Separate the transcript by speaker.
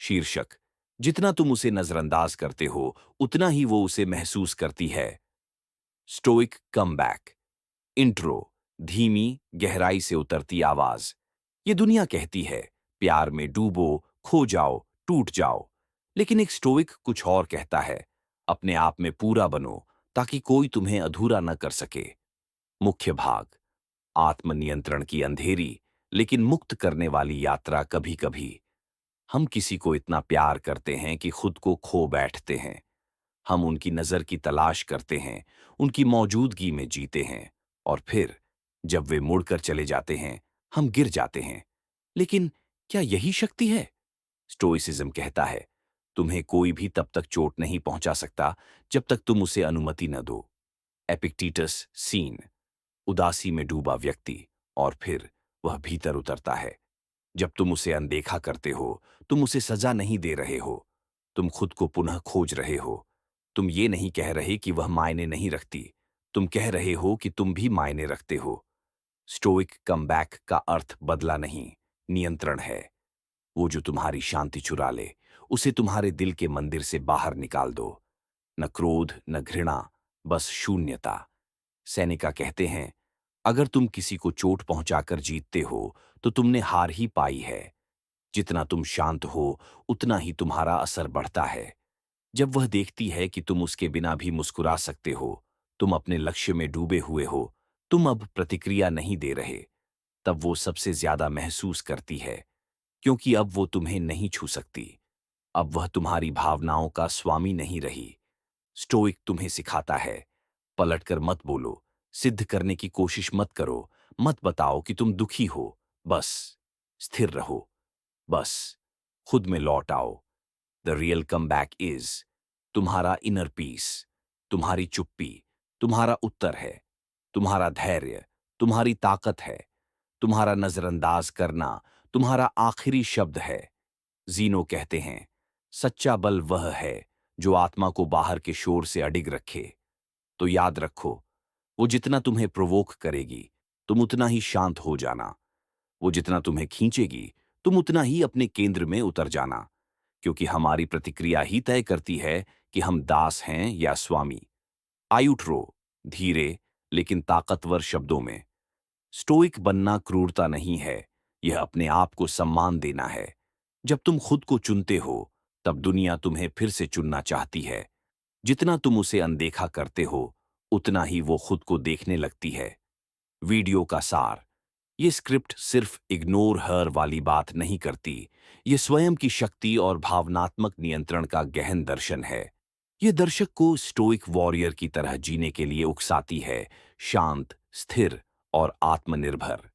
Speaker 1: शीर्षक: जितना तुम उसे नजरअंदाज करते हो उतना ही वो उसे महसूस करती है। Stoic comeback. इंट्रो: धीमी, गहराई से उतरती आवाज। ये दुनिया कहती है, प्यार में डूबो, खो जाओ, टूट जाओ। लेकिन एक स्टोइक कुछ और कहता है, अपने आप में पूरा बनो, ताकि कोई तुम्हें अधूरा न कर सके। मुख्य भाग: आत्मनियंत्रण की अंधेरी लेकिन मुक्त करने वाली यात्रा। कभी कभी हम किसी को इतना प्यार करते हैं कि खुद को खो बैठते हैं। हम उनकी नजर की तलाश करते हैं, उनकी मौजूदगी में जीते हैं, और फिर जब वे मुड़कर चले जाते हैं, हम गिर जाते हैं। लेकिन क्या यही शक्ति है? स्टोइसिज्म कहता है, तुम्हें कोई भी तब तक चोट नहीं पहुंचा सकता जब तक तुम उसे अनुमति न दो। एपिक्टेटस सीन: उदासी में डूबा व्यक्ति, और फिर वह भीतर उतरता है। जब तुम उसे अनदेखा करते हो, तुम उसे सजा नहीं दे रहे हो, तुम खुद को पुनः खोज रहे हो। तुम ये नहीं कह रहे कि वह मायने नहीं रखती, तुम कह रहे हो कि तुम भी मायने रखते हो। स्टोइक कमबैक का अर्थ बदला नहीं, नियंत्रण है। वो जो तुम्हारी शांति चुरा ले, उसे तुम्हारे दिल के मंदिर से बाहर निकाल दो। न क्रोध, न घृणा, बस शून्यता। सेनेका कहते हैं, अगर तुम किसी को चोट पहुंचाकर जीतते हो तो तुमने हार ही पाई है। जितना तुम शांत हो उतना ही तुम्हारा असर बढ़ता है। जब वह देखती है कि तुम उसके बिना भी मुस्कुरा सकते हो, तुम अपने लक्ष्य में डूबे हुए हो, तुम अब प्रतिक्रिया नहीं दे रहे, तब वो सबसे ज्यादा महसूस करती है, क्योंकि अब वो तुम्हें नहीं छू सकती। अब वह तुम्हारी भावनाओं का स्वामी नहीं रही। स्टोइक तुम्हें सिखाता है, पलटकर मत बोलो, सिद्ध करने की कोशिश मत करो, मत बताओ कि तुम दुखी हो, बस स्थिर रहो, बस खुद में लौट आओ। द रियल कमबैक इज तुम्हारा इनर पीस, तुम्हारी चुप्पी, तुम्हारा उत्तर है, तुम्हारा धैर्य, तुम्हारी ताकत है, तुम्हारा नजरअंदाज करना, तुम्हारा आखिरी शब्द है। जीनो कहते हैं, सच्चा बल वह है जो आत्मा को बाहर के शोर से अडिग रखे। तो याद रखो, वो जितना तुम्हें प्रोवोक करेगी, तुम उतना ही शांत हो जाना। वो जितना तुम्हें खींचेगी, तुम उतना ही अपने केंद्र में उतर जाना। क्योंकि हमारी प्रतिक्रिया ही तय करती है कि हम दास हैं या स्वामी। आयुट्रो: धीरे लेकिन ताकतवर शब्दों में। स्टोइक बनना क्रूरता नहीं है, यह अपने आप को सम्मान देना है। जब तुम खुद को चुनते हो, तब दुनिया तुम्हें फिर से चुनना चाहती है। जितना तुम उसे अनदेखा करते हो, उतना ही वो खुद को देखने लगती है। वीडियो का सार: ये स्क्रिप्ट सिर्फ इग्नोर हर वाली बात नहीं करती, ये स्वयं की शक्ति और भावनात्मक नियंत्रण का गहन दर्शन है। ये दर्शक को स्टोइक वॉरियर की तरह जीने के लिए उकसाती है, शांत, स्थिर और आत्मनिर्भर।